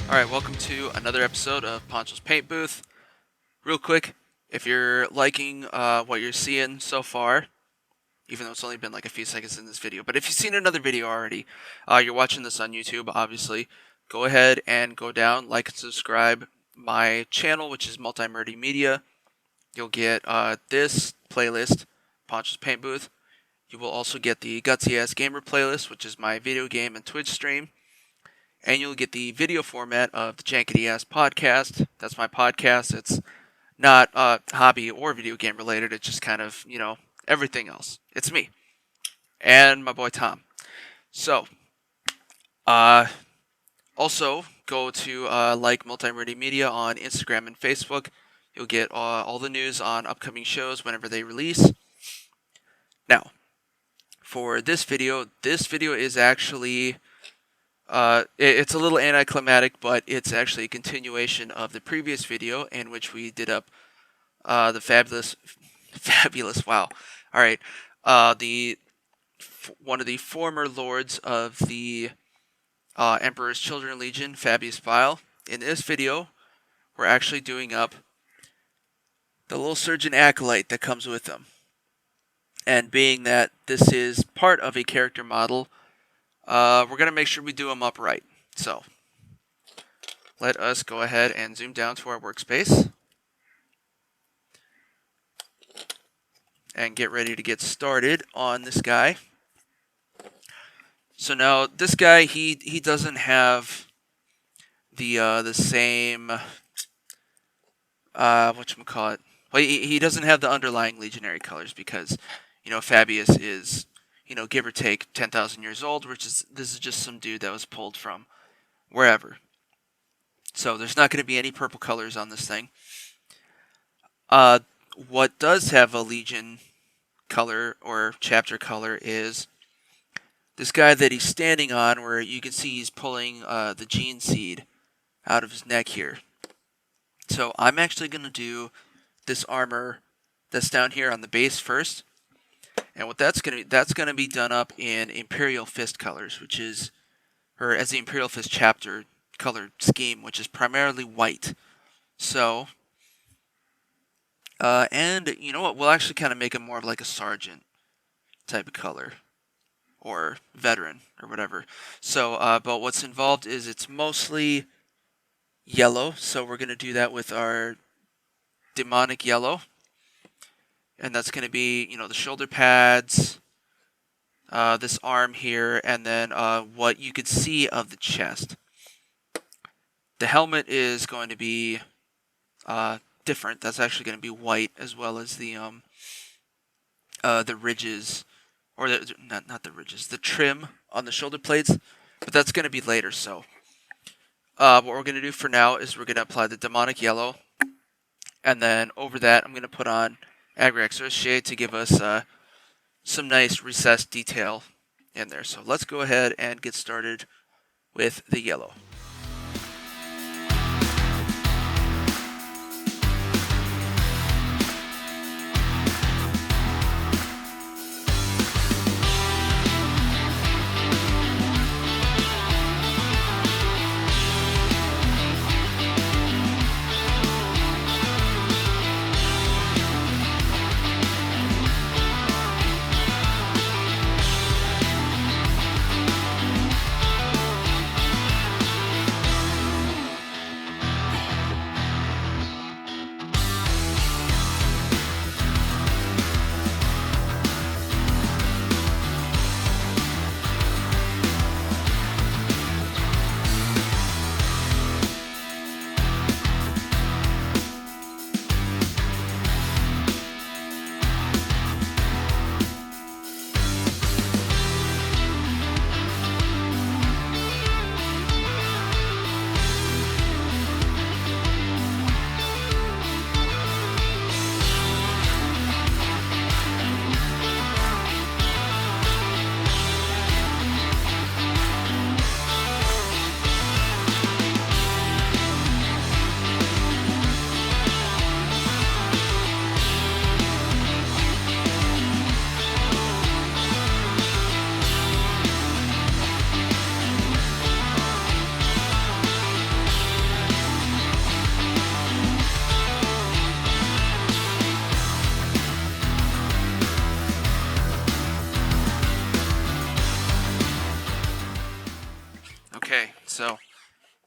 Alright, welcome to another episode of Poncho's Paint Booth. Real quick, if you're liking what you're seeing so far, even though it's only been like a few seconds in this video, but if you've seen another video already, you're watching this on YouTube, obviously, go ahead and go down, like and subscribe my channel, which is Multi-Murdy Media. You'll get this playlist, Poncho's Paint Booth. You will also get the Gutsy Ass Gamer playlist, which is my video game and Twitch stream. And you'll get the video format of the Jankety Ass podcast. That's my podcast. It's not hobby or video game related. It's just kind of, everything else. It's me. And my boy Tom. So, also go to like Multi-Murdy Media on Instagram and Facebook. You'll get all the news on upcoming shows whenever they release. Now, for this video is actually... it's a little anticlimactic, but it's actually a continuation of the previous video in which we did up the fabulous. Wow. All right. One of the former lords of the Emperor's Children Legion, Fabius Bile. In this video, we're actually doing up the little surgeon Acolyte that comes with them. And being that this is part of a character model, we're going to make sure we do them up right. So, let us go ahead and zoom down to our workspace. And get ready to get started on this guy. So now, this guy, he doesn't have the same, whatchamacallit. Well, he doesn't have the underlying legionary colors because, Fabius is... give or take 10,000 years old, this is just some dude that was pulled from wherever. So there's not going to be any purple colors on this thing. What does have a Legion color or chapter color is this guy that he's standing on, where you can see he's pulling the gene seed out of his neck here. So I'm actually going to do this armor that's down here on the base first. And what that's gonna be done up in Imperial Fist colors, as the Imperial Fist chapter color scheme, which is primarily white. So, and you know what? We'll actually kind of make it more of like a sergeant type of color, or veteran, or whatever. So, but what's involved is it's mostly yellow. So we're gonna do that with our demonic yellow. And that's going to be, the shoulder pads, this arm here, and then what you could see of the chest. The helmet is going to be different. That's actually going to be white, as well as the ridges, or not the ridges, the trim on the shoulder plates. But that's going to be later. So what we're going to do for now is we're going to apply the demonic yellow, and then over that I'm going to put on Agressive shade to give us some nice recessed detail in there. So let's go ahead and get started with the yellow.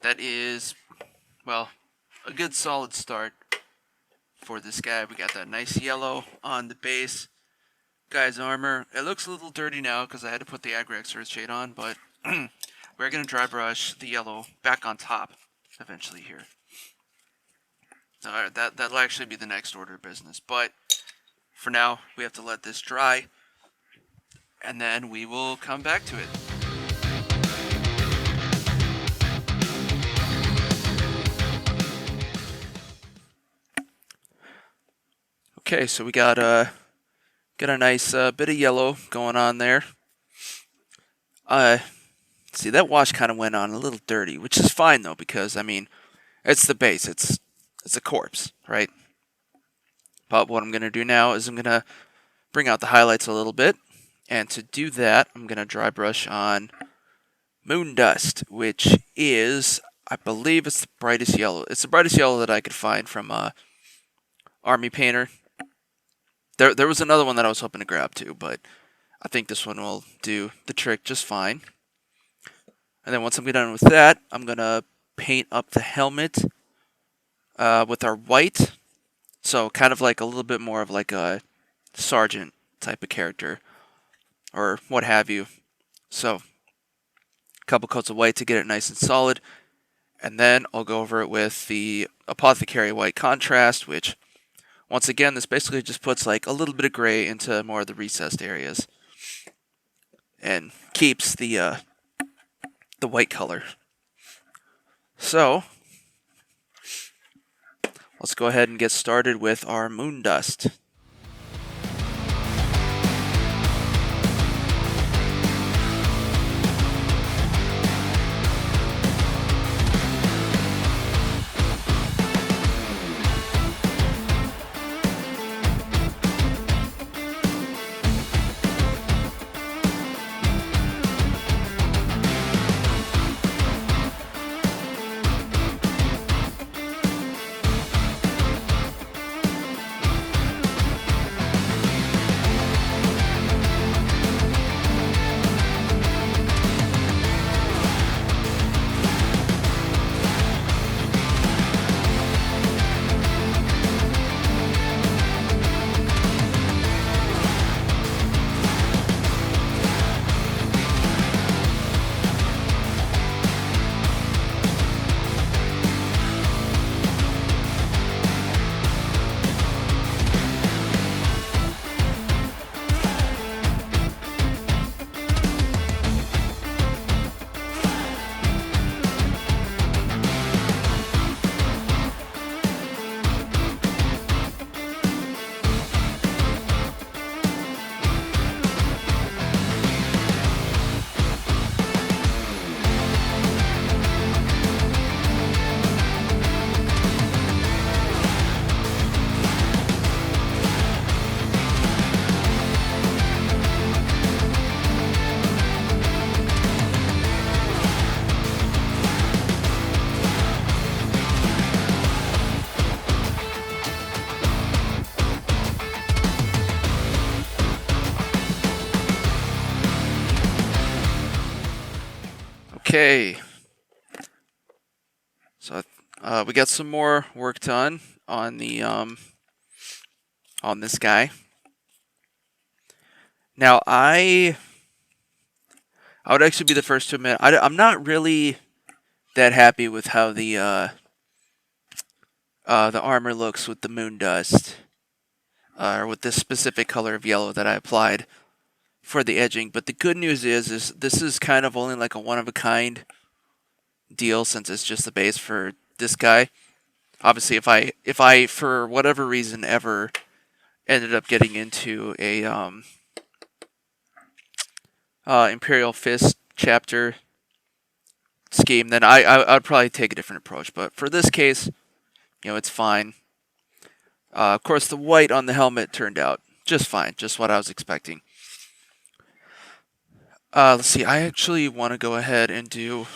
that is, well, a good solid start for this guy. We got that nice yellow on the base. Guy's armor. It looks a little dirty now because I had to put the Agressive shade on, but we're going to dry brush the yellow back on top eventually here. Alright, that'll actually be the next order of business, but for now, we have to let this dry, and then we will come back to it. Okay, so we got a nice bit of yellow going on there. See, that wash kind of went on a little dirty, which is fine though, because I mean, it's the base. It's a corpse, right? But what I'm gonna do now is I'm gonna bring out the highlights a little bit, and to do that, I'm gonna dry brush on Moon Dust, which is, I believe, it's the brightest yellow. It's the brightest yellow that I could find from Army Painter. There was another one that I was hoping to grab too, but I think this one will do the trick just fine. And then once I'm done with that, I'm going to paint up the helmet with our white. So kind of like a little bit more of like a sergeant type of character or what have you. So a couple coats of white to get it nice and solid. And then I'll go over it with the Apothecary White Contrast, which once again, this basically just puts like a little bit of gray into more of the recessed areas and keeps the white color. So let's go ahead and get started with our Moon Dust. Okay, so we got some more work done on the on this guy. Now I would actually be the first to admit I'm not really that happy with how the armor looks with the Moon Dust, or with this specific color of yellow that I applied for the edging. But the good news is this is kind of only like a one-of-a-kind deal, since it's just the base for this guy. Obviously, if I for whatever reason ever ended up getting into a Imperial Fist chapter scheme, then I'd probably take a different approach. But for this case, it's fine. Of course, the white on the helmet turned out just fine, just what I was expecting. Let's see, I actually want to go ahead and do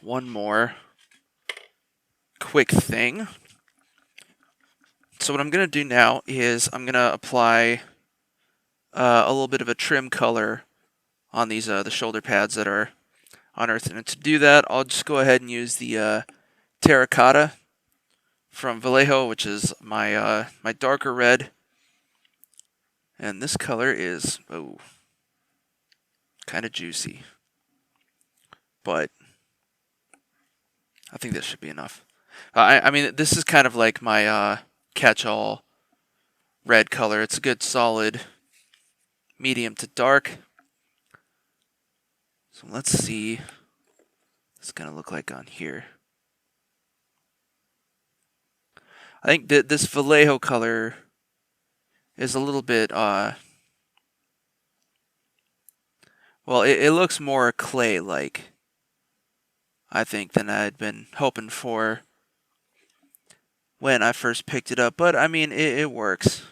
one more quick thing. So what I'm going to do now is I'm going to apply a little bit of a trim color on these the shoulder pads that are on Earth. And to do that, I'll just go ahead and use the terracotta from Vallejo, which is my my darker red. And this color is kind of juicy, but I think this should be enough. I mean, this is kind of like my catch-all red color. It's a good solid medium to dark. So let's see what it's going to look like on here. I think that this Vallejo color is a little bit, well, it looks more clay-like, I think, than I'd been hoping for when I first picked it up. But, I mean, it works.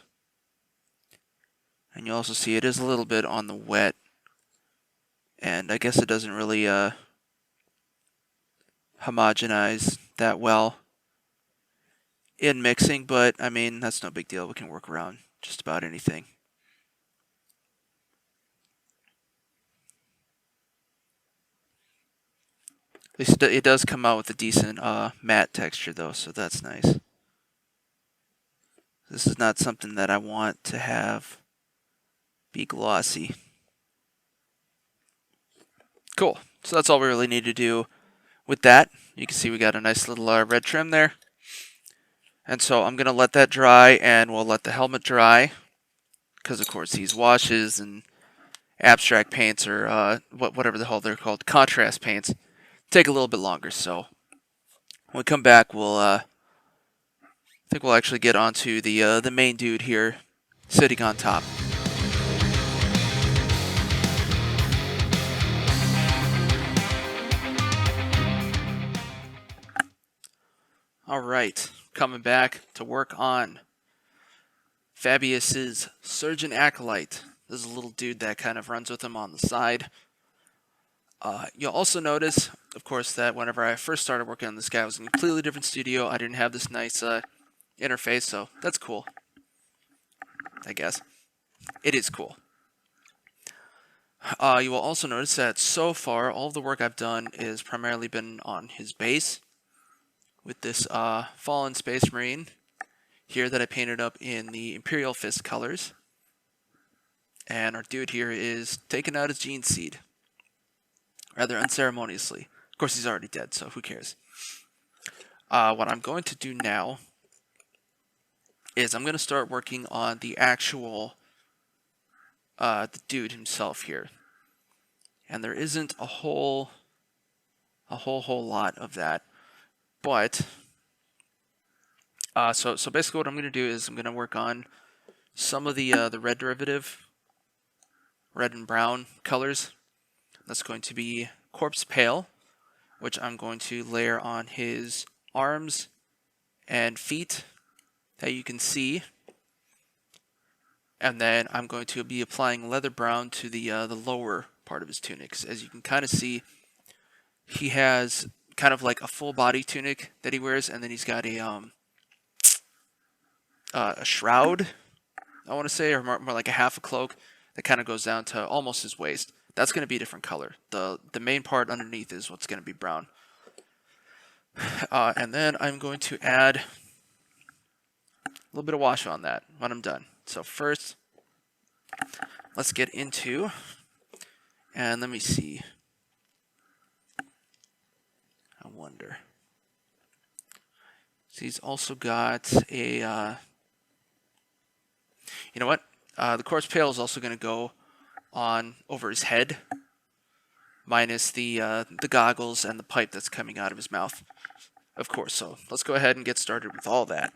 And you also see it is a little bit on the wet. And I guess it doesn't really homogenize that well in mixing, but I mean, that's no big deal. We can work around just about anything. At least it does come out with a decent matte texture though, so that's nice. This is not something that I want to have be glossy. Cool. So that's all we really need to do with that. You can see we got a nice little red trim there. And so I'm going to let that dry, and we'll let the helmet dry. Because, of course, these washes and abstract paints, or whatever the hell they're called, contrast paints, take a little bit longer. So when we come back, I think we'll actually get onto the main dude here sitting on top. Alright, coming back to work on Fabius's Surgeon Acolyte. This is a little dude that kind of runs with him on the side. You'll also notice, of course, that whenever I first started working on this guy, I was in a completely different studio. I didn't have this nice interface, so that's cool. I guess. It is cool. You will also notice that so far, all of the work I've done is primarily been on his base, with this Fallen Space Marine here that I painted up in the Imperial Fist colors. And our dude here is taking out his gene seed, rather unceremoniously. Of course, he's already dead, so who cares? What I'm going to do now is I'm going to start working on the actual the dude himself here. And there isn't a whole lot of that. But, so basically what I'm going to do is I'm going to work on some of the red derivative, red and brown colors. That's going to be Corpse Pale, which I'm going to layer on his arms and feet that you can see. And then I'm going to be applying Leather Brown to the lower part of his tunics. As you can kind of see, he has kind of like a full body tunic that he wears, and then he's got a shroud, I want to say, or more like a half a cloak that kind of goes down to almost his waist. That's going to be a different color. The main part underneath is what's going to be brown. And then I'm going to add a little bit of wash on that when I'm done. So first, let's get into, and let me see. I wonder. So he's also got a, you know what? The Corpse Pale is also going to go on over his head, minus the goggles and the pipe that's coming out of his mouth, of course. So let's go ahead and get started with all that.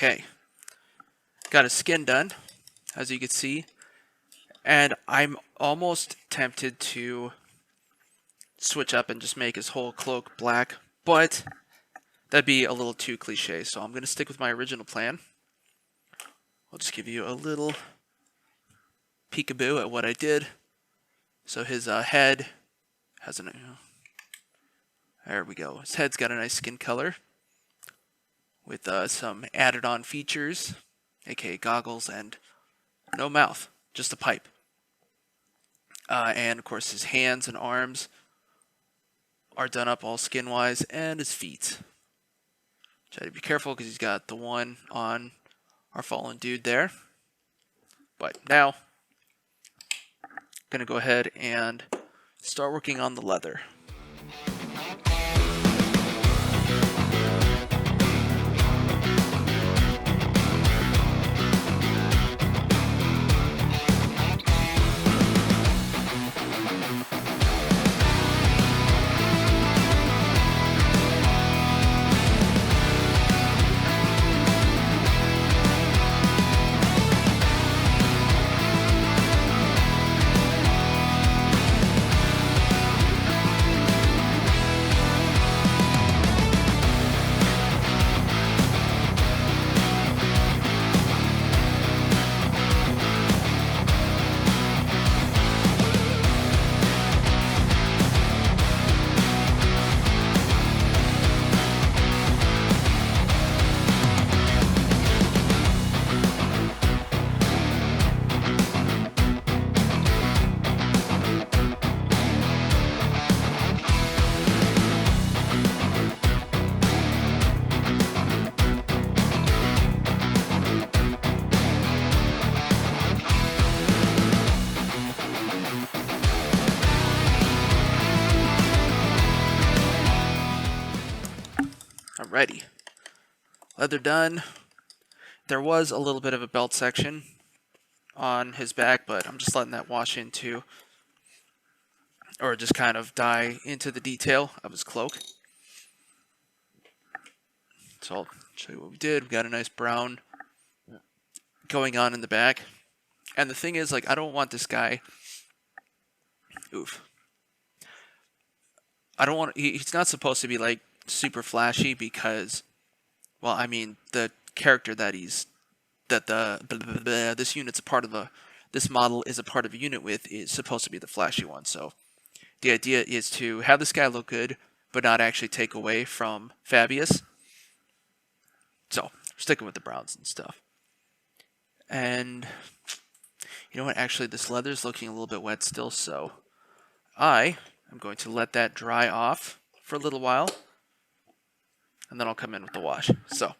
Okay, got his skin done, as you can see, and I'm almost tempted to switch up and just make his whole cloak black, but that'd be a little too cliche, so I'm going to stick with my original plan. I'll just give you a little peekaboo at what I did. So his head has an... there we go. His head's got a nice skin color with some added on features, aka goggles, and no mouth, just a pipe. And of course his hands and arms are done up all skin wise, and his feet. Try to be careful because he's got the one on our fallen dude there. But now, gonna go ahead and start working on the leather. Alrighty, leather done. There was a little bit of a belt section on his back, but I'm just letting that wash into, or just kind of dye into the detail of his cloak. So I'll show you what we did. We got a nice brown going on in the back. And the thing is, like, I don't want this guy... Oof. I don't want... He's not supposed to be, like, super flashy because... Well, I mean, the character that he's... this unit's a part of a... This model is a part of a unit with is supposed to be the flashy one. So the idea is to have this guy look good, but not actually take away from Fabius. So, sticking with the browns and stuff. And... You know what? Actually, this leather is looking a little bit wet still, so I am going to let that dry off for a little while, and then I'll come in with the wash. So,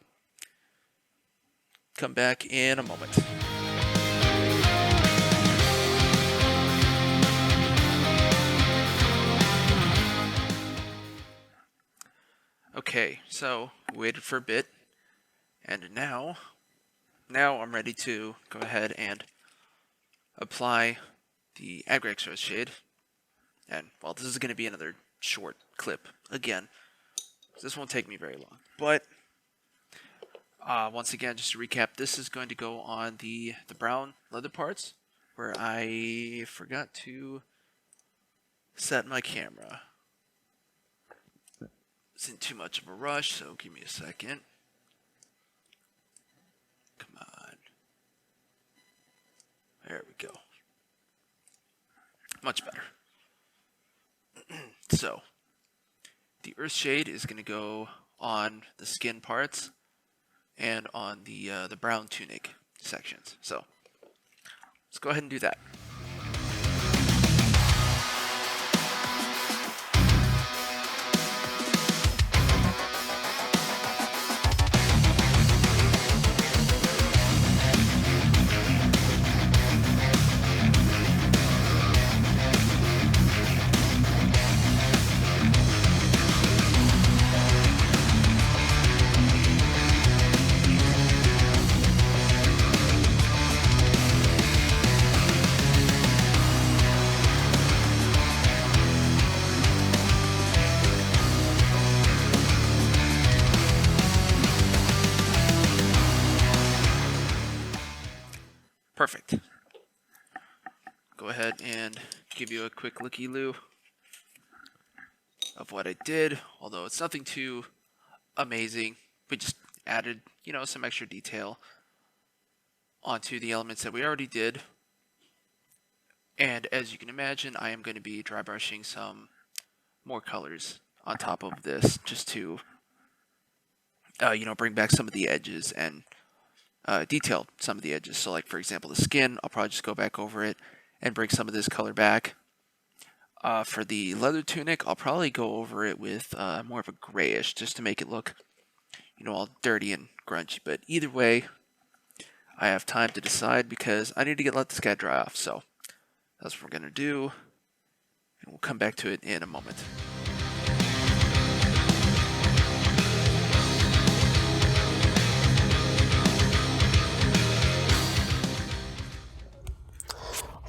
come back in a moment. Okay, so we waited for a bit, and now I'm ready to go ahead and apply the Agressive shade. And, well, this is going to be another short clip again. This won't take me very long. But, once again, just to recap, this is going to go on the brown leather parts, where I forgot to set my camera. It's in too much of a rush, so give me a second. Come on. There we go. Much better. So, the earth shade is going to go on the skin parts and on the brown tunic sections. So, let's go ahead and do that. Perfect. Go ahead and give you a quick looky-loo of what I did, although it's nothing too amazing. We just added, some extra detail onto the elements that we already did. And as you can imagine, I am going to be dry brushing some more colors on top of this just to, bring back some of the edges and detail some of the edges. So like, for example, the skin, I'll probably just go back over it and bring some of this color back. For the leather tunic, I'll probably go over it with more of a grayish just to make it look, all dirty and grungy. But either way, I have time to decide because I need to let this guy dry off. So that's what we're going to do, and we'll come back to it in a moment.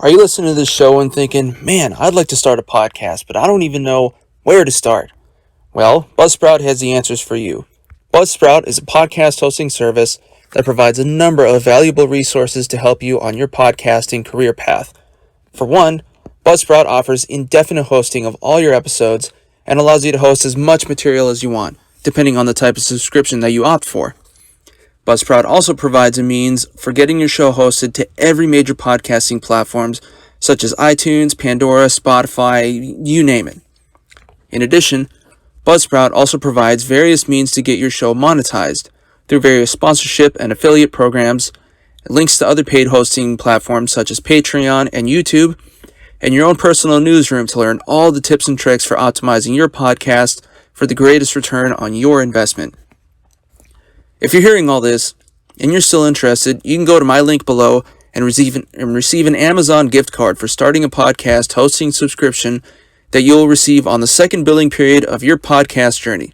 Are you listening to this show and thinking, man, I'd like to start a podcast, but I don't even know where to start? Well, Buzzsprout has the answers for you. Buzzsprout is a podcast hosting service that provides a number of valuable resources to help you on your podcasting career path. For one, Buzzsprout offers indefinite hosting of all your episodes and allows you to host as much material as you want, depending on the type of subscription that you opt for. Buzzsprout also provides a means for getting your show hosted to every major podcasting platforms such as iTunes, Pandora, Spotify, you name it. In addition, Buzzsprout also provides various means to get your show monetized through various sponsorship and affiliate programs, links to other paid hosting platforms such as Patreon and YouTube, and your own personal newsroom to learn all the tips and tricks for optimizing your podcast for the greatest return on your investment. If you're hearing all this and you're still interested, you can go to my link below and receive an Amazon gift card for starting a podcast hosting subscription that you'll receive on the second billing period of your podcast journey.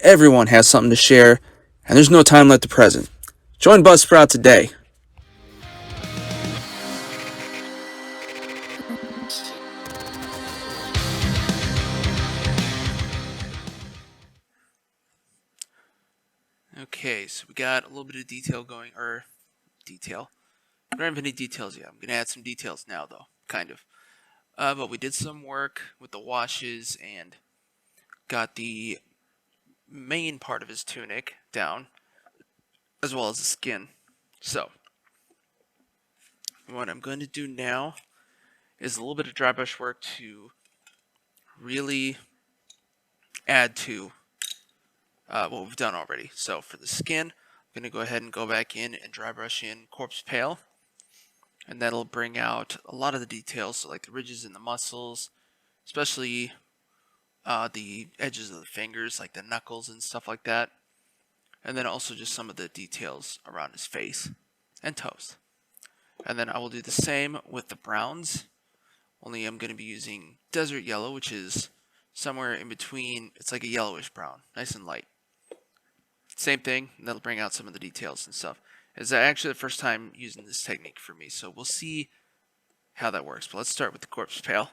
Everyone has something to share, and there's no time like the present. Join Buzzsprout today. Okay, so we got a little bit of detail going, detail. We don't have any details yet. I'm going to add some details now, though, kind of. But we did some work with the washes and got the main part of his tunic down, as well as the skin. So, what I'm going to do now is a little bit of dry brush work to really add to what we've done already. So for the skin, I'm going to go ahead and go back in and dry brush in Corpse Pale. And that'll bring out a lot of the details, so like the ridges in the muscles, especially the edges of the fingers, like the knuckles and stuff like that. And then also just some of the details around his face and toes. And then I will do the same with the browns, only I'm going to be using Desert Yellow, which is somewhere in between. It's like a yellowish brown, nice and light. Same thing, and that'll bring out some of the details and stuff. It's actually the first time using this technique for me, so we'll see how that works. But let's start with the Corpse Pale,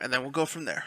and then we'll go from there.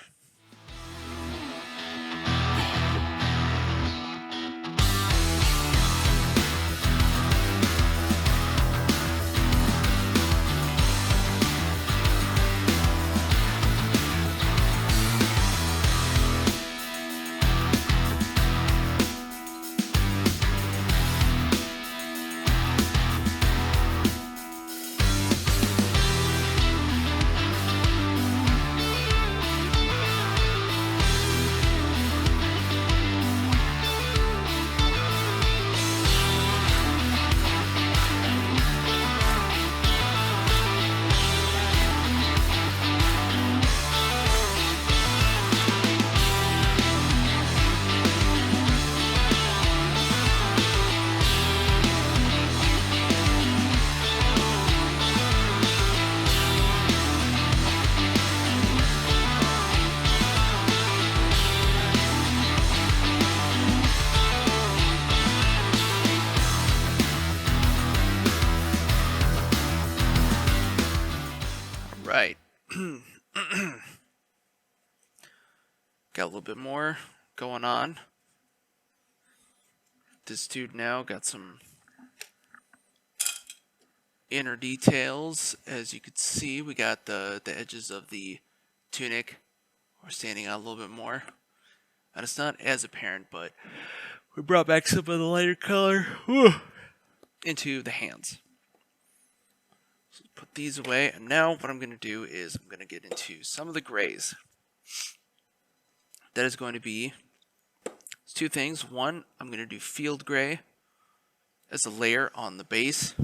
Right. Got a little bit more going on. This dude now got some inner details. As you could see, we got the edges of the tunic are standing out a little bit more. And it's not as apparent, but we brought back some of the lighter color into the hands. So put these away, and now what I'm going to do is I'm going to get into some of the grays. That is going to be two things. One, I'm going to do field gray as a layer on the base.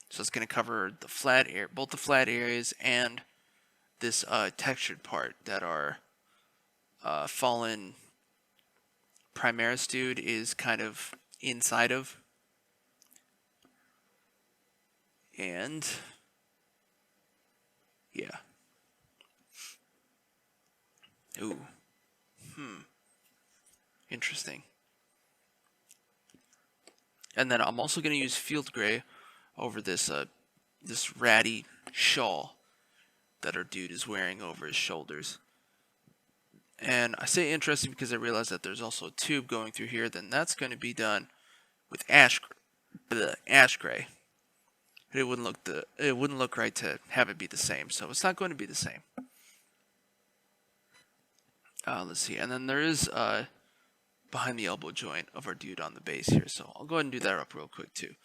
So it's going to cover the flat area, both the flat areas and this textured part that our fallen Primaris dude is kind of inside of. And yeah. Ooh. Interesting. And then I'm also going to use field gray over this this ratty shawl that our dude is wearing over his shoulders. And I say interesting because I realize that there's also a tube going through here. Then that's going to be done with ash gray. It wouldn't look right to have it be the same, so it's not going to be the same. Let's see, and then there is behind the elbow joint of our dude on the base here, so I'll go ahead and do that up real quick too.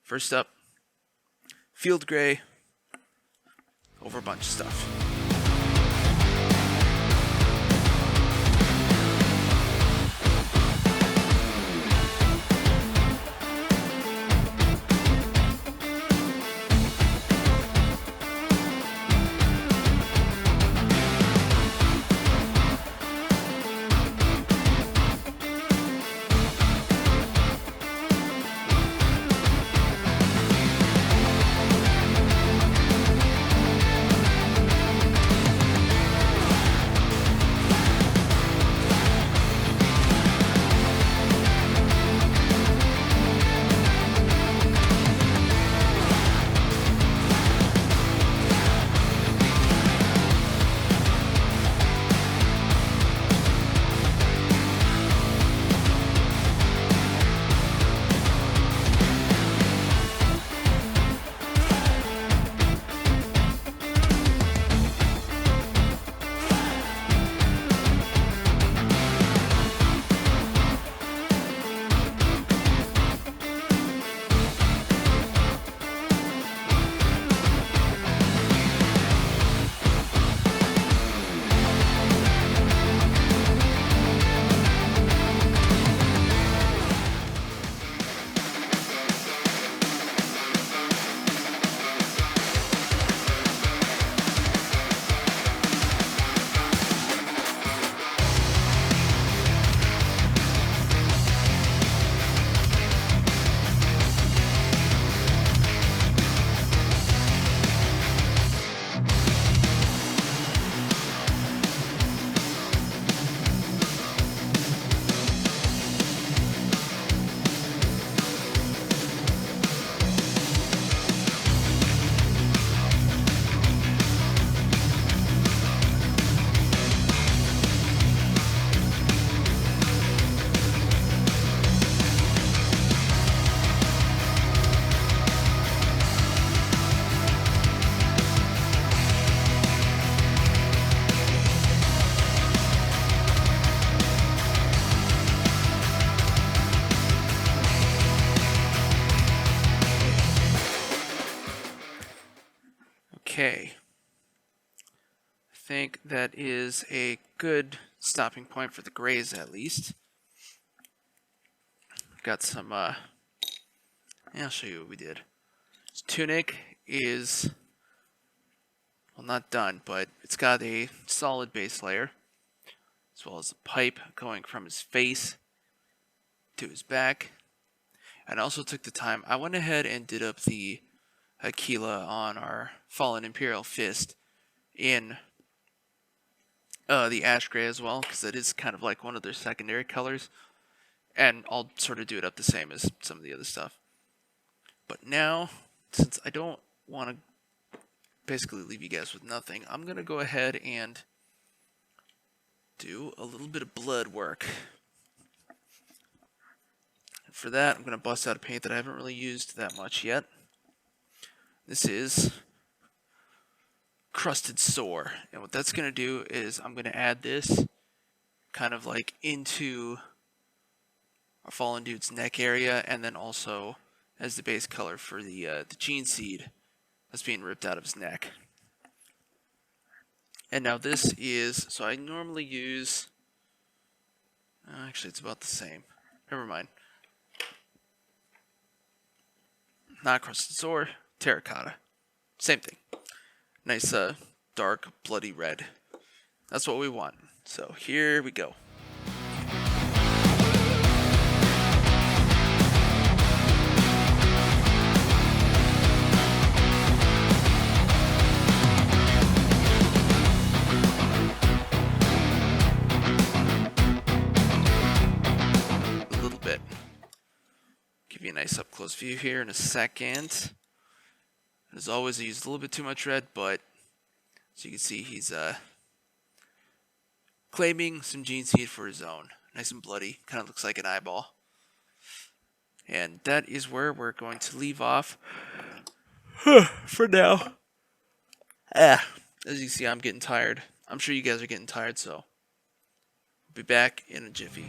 First up, field gray over a bunch of stuff. Okay. I think that is a good stopping point for the grays, at least. Got some, I'll show you what we did. This tunic is, well, not done, but it's got a solid base layer, as well as a pipe going from his face to his back. And I also took the time, I went ahead and did up the Aquila on our Fallen Imperial Fist in the ash gray as well, because it is kind of like one of their secondary colors. And I'll sort of do it up the same as some of the other stuff. But now, since I don't want to basically leave you guys with nothing, I'm going to go ahead and do a little bit of blood work. And for that, I'm going to bust out a paint that I haven't really used that much yet. This is Crusted Sore. And what that's going to do is I'm going to add this kind of like into our fallen dude's neck area, and then also as the base color for the gene seed that's being ripped out of his neck. And now this is, so I normally use, actually it's about the same. Never mind. Not Crusted Sore, terracotta. Same thing. Nice dark bloody red. That's what we want. So here we go. A little bit. Give you a nice up close view here in a second. As always, I used a little bit too much red, but as you can see, he's claiming some gene seed for his own. Nice and bloody, kind of looks like an eyeball. And that is where we're going to leave off for now. As you can see, I'm getting tired. I'm sure you guys are getting tired, so we'll be back in a jiffy.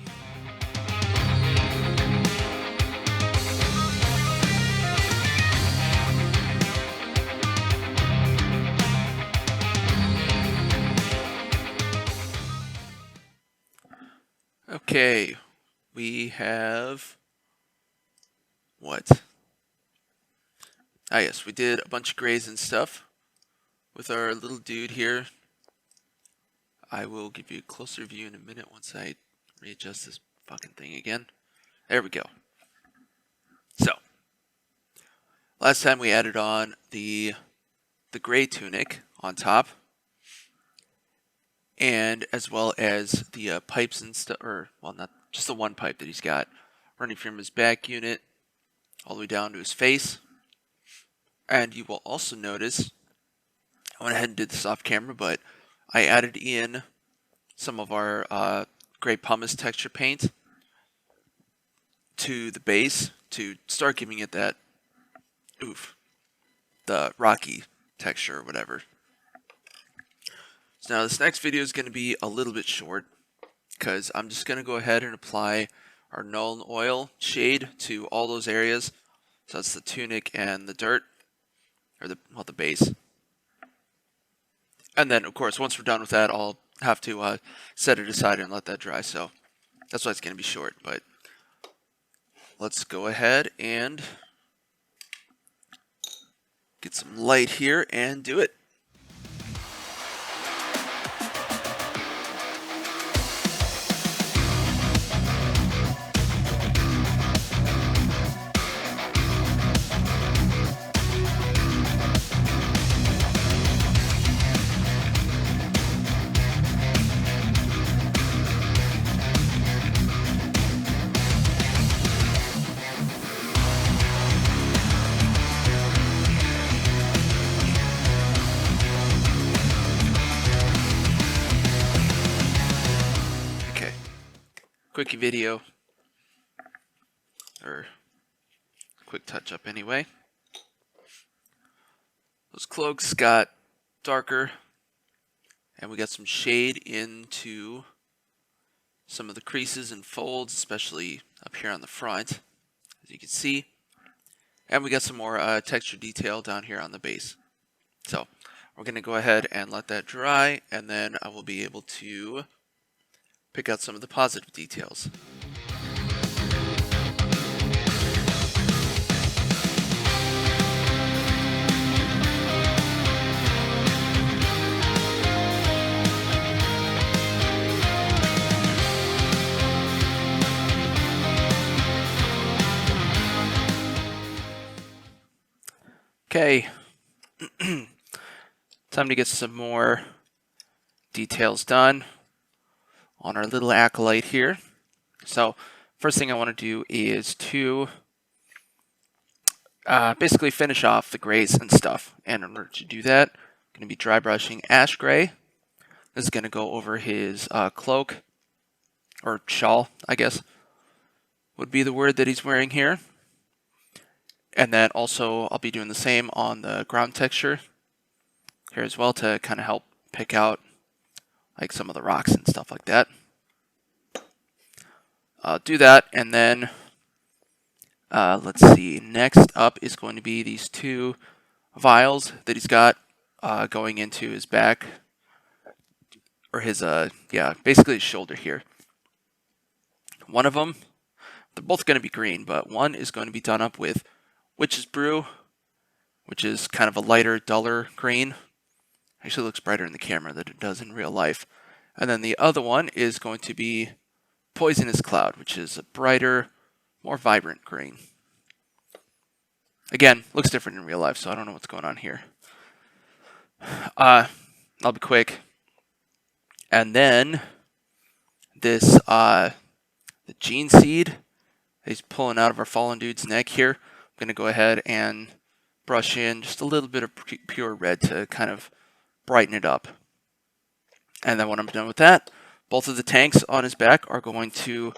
Okay, we have what? Ah yes, we did a bunch of grays and stuff with our little dude here. I will give you a closer view in a minute once I readjust this fucking thing again. There we go. So, last time we added on the gray tunic on top, and as well as the pipes and stuff, or well, not just the one pipe that he's got running from his back unit all the way down to his face. And you will also notice, I went ahead and did this off camera, but I added in some of our gray pumice texture paint to the base to start giving it that the rocky texture or whatever. So now this next video is going to be a little bit short because I'm just going to go ahead and apply our Null Oil shade to all those areas. So that's the tunic and the dirt, or the base. And then, of course, once we're done with that, I'll have to set it aside and let that dry. So that's why it's going to be short. But let's go ahead and get some light here and do it. Quickie video, or quick touch up anyway. Those cloaks got darker, and we got some shade into some of the creases and folds, especially up here on the front, as you can see. And we got some more texture detail down here on the base. So we're going to go ahead and let that dry, and then I will be able to pick out some of the positive details. Okay, time to get some more details done on our little Acolyte here. So first thing I want to do is to basically finish off the grays and stuff. And in order to do that, I'm going to be dry brushing ash gray. This is going to go over his cloak, or shawl, I guess, would be the word that he's wearing here. And then also I'll be doing the same on the ground texture here as well to kind of help pick out like some of the rocks and stuff like that. Do that, and then let's see, next up is going to be these two vials that he's got going into his back, or his, basically his shoulder here. One of them, they're both going to be green, but one is going to be done up with Witch's Brew, which is kind of a lighter, duller green. Actually looks brighter in the camera than it does in real life. And then the other one is going to be Poisonous Cloud, which is a brighter, more vibrant green. Again, looks different in real life, so I don't know what's going on here. I'll be quick. And then this, the gene seed he's pulling out of our fallen dude's neck here. I'm going to go ahead and brush in just a little bit of pure red to kind of brighten it up. And then when I'm done with that, both of the tanks on his back are going to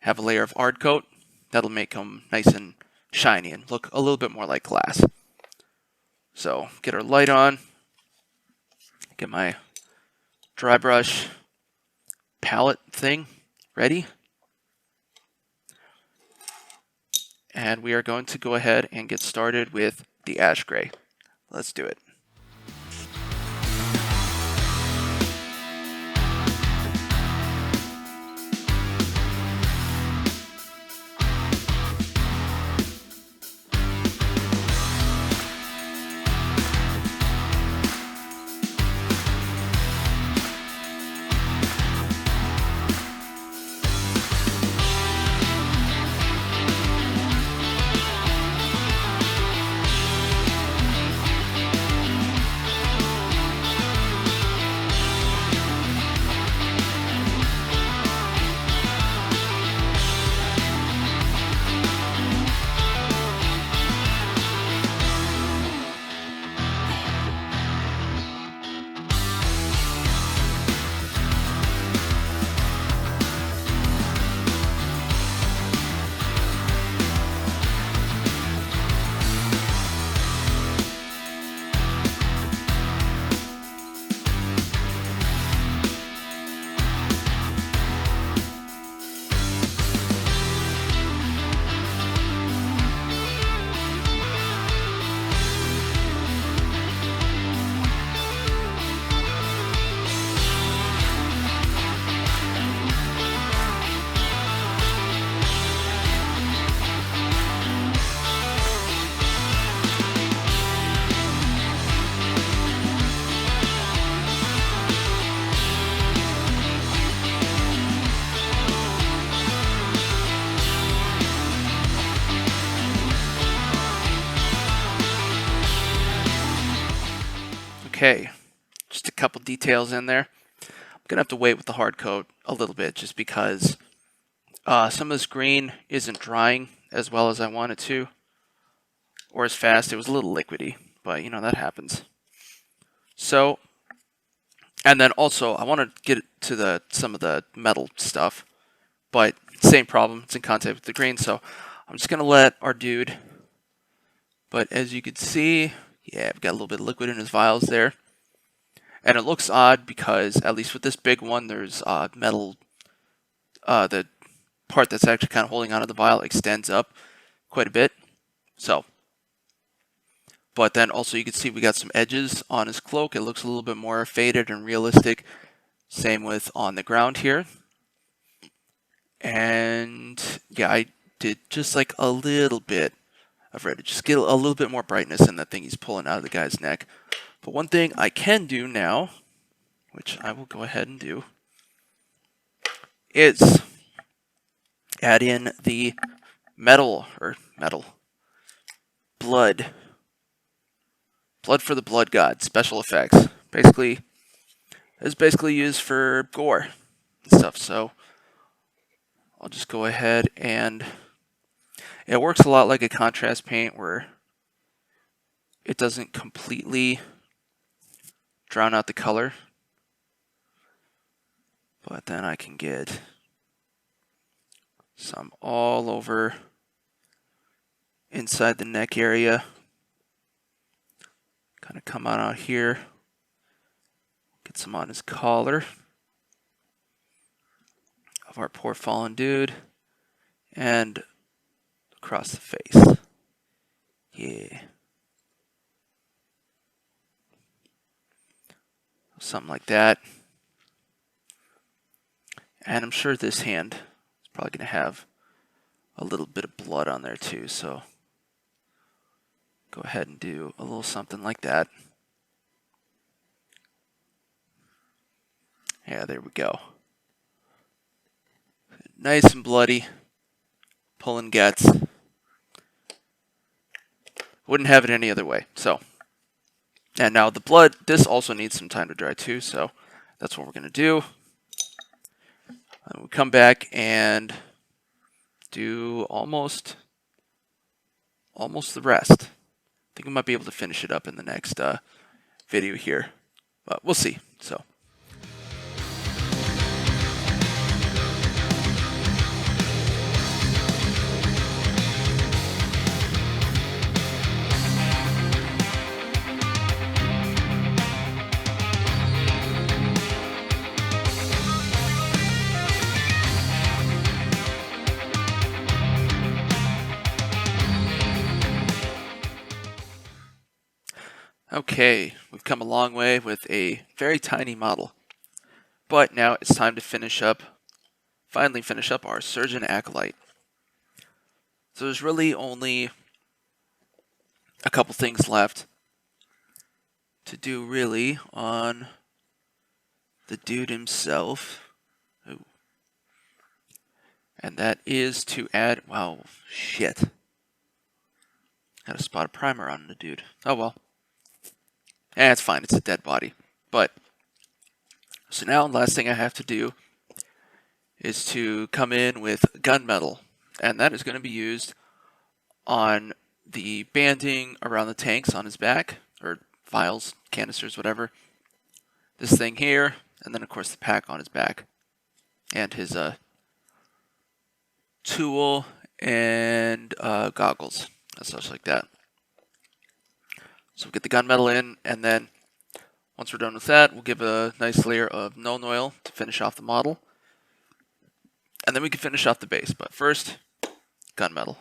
have a layer of hard coat. That'll make them nice and shiny and look a little bit more like glass. So get our light on, get my dry brush palette thing ready. And we are going to go ahead and get started with the ash gray. Let's do it. Okay, just a couple details in there. I'm going to have to wait with the hard coat a little bit just because some of this green isn't drying as well as I want it to, or as fast. It was a little liquidy, but you know, that happens. So, and then also I want to get to some of the metal stuff, but same problem, it's in contact with the green, so I'm just going to let our dude, but as you can see, yeah, I've got a little bit of liquid in his vials there. And it looks odd because, at least with this big one, there's metal, the part that's actually kind of holding onto the vial extends up quite a bit. So, but then also you can see we got some edges on his cloak. It looks a little bit more faded and realistic. Same with on the ground here. And yeah, I did just like a little bit of red. Just get a little bit more brightness in that thing he's pulling out of the guy's neck. But one thing I can do now, which I will go ahead and do, is add in the blood for the blood god special effects. Basically, it's basically used for gore and stuff. So I'll just go ahead and it works a lot like a contrast paint where it doesn't completely drown out the color, but then I can get some all over inside the neck area. Kind of come out here. Get some on his collar of our poor fallen dude. And across the face. Yeah. Something like that. And I'm sure this hand is probably going to have a little bit of blood on there too, so go ahead and do a little something like that. Yeah, there we go. Nice and bloody. Pulling guts. Wouldn't have it any other way. So, and now the blood, this also needs some time to dry too, so that's what we're going to do. We'll come back and do almost the rest. I think we might be able to finish it up in the next video here, but we'll see. So. Okay, we've come a long way with a very tiny model. But now it's time to finally finish up our Surgeon Acolyte. So there's really only a couple things left to do really on the dude himself. Ooh. And that is to add, wow, shit. Got to spot a primer on the dude. Oh well. It's fine, it's a dead body. But, so now the last thing I have to do is to come in with gunmetal. And that is going to be used on the banding around the tanks on his back, or vials, canisters, whatever. This thing here, and then of course the pack on his back. And his tool and goggles, and such like that. So we'll get the gunmetal in, and then once we're done with that, we'll give a nice layer of Nuln Oil to finish off the model. And then we can finish off the base, but first, gunmetal.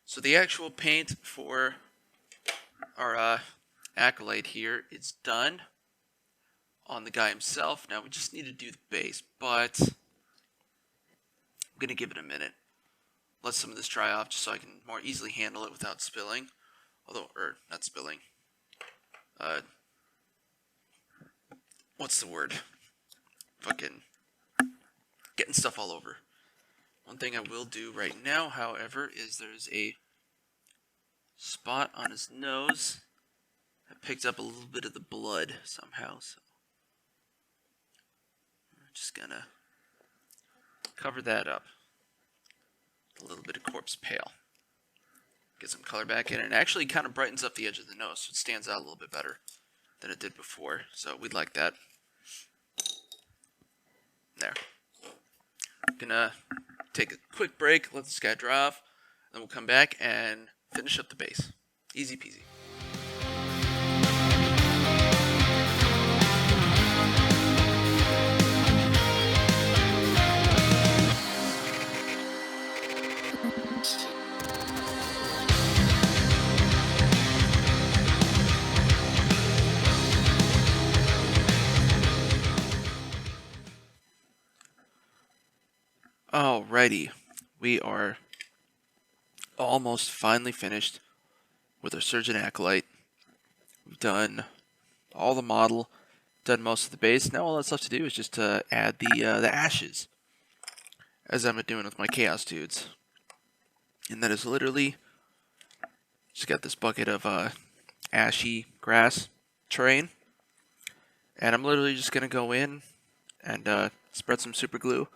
So the actual paint for our Acolyte here is done on the guy himself. Now we just need to do the base, but I'm going to give it a minute. Let some of this dry off just so I can more easily handle it without spilling. Or not spilling. What's the word? Fucking getting stuff all over. One thing I will do right now, however, is there's a spot on his nose that picked up a little bit of the blood somehow. So I'm just gonna cover that up. A little bit of corpse pale. Get some color back in it. And actually kind of brightens up the edge of the nose, so it stands out a little bit better than it did before. So we'd like that. There. Gonna take a quick break, let this guy dry off, then we'll come back and finish up the base. Easy peasy. Alrighty, we are almost finally finished with our Surgeon Acolyte. We've done all the model, done most of the base. Now all that's left to do is just to add the ashes, as I've been doing with my Chaos dudes. And that is literally just got this bucket of ashy grass terrain, and I'm literally just gonna go in and spread some super glue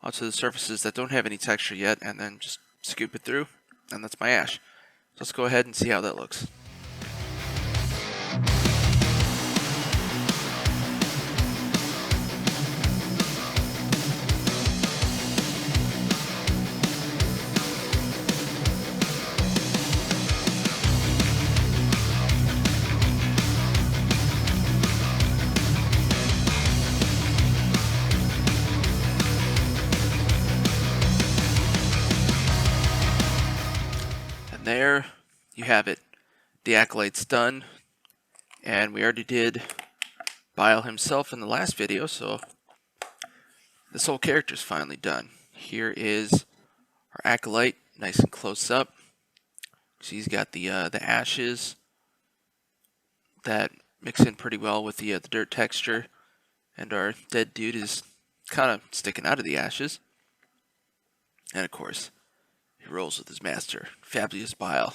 onto the surfaces that don't have any texture yet, and then just scoop it through, and that's my ash. So let's go ahead and see how that looks. There you have it. The Acolyte's done, and we already did Bile himself in the last video, so this whole character's finally done. Here is our Acolyte, nice and close up. So he's got the ashes that mix in pretty well with the dirt texture, and our dead dude is kind of sticking out of the ashes. And of course, he rolls with his master, Fabius Bile.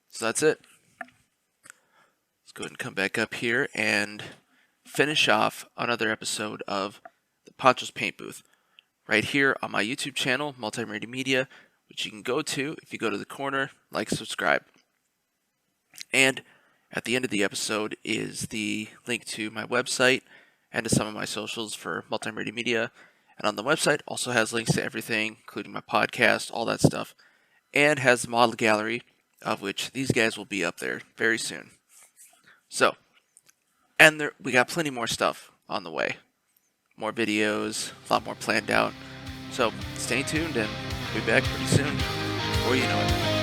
So that's it. Let's go ahead and come back up here and finish off another episode of the Poncho's Paint Booth. Right here on my YouTube channel, Multi-Murdy Media, which you can go to if you go to the corner, like, subscribe. And at the end of the episode is the link to my website and to some of my socials for Multi-Murdy Media. And on the website also has links to everything, including my podcast, all that stuff, and has the model gallery, of which these guys will be up there very soon. So, and we got plenty more stuff on the way. More videos, a lot more planned out. So, stay tuned, and we'll be back pretty soon, before you know it.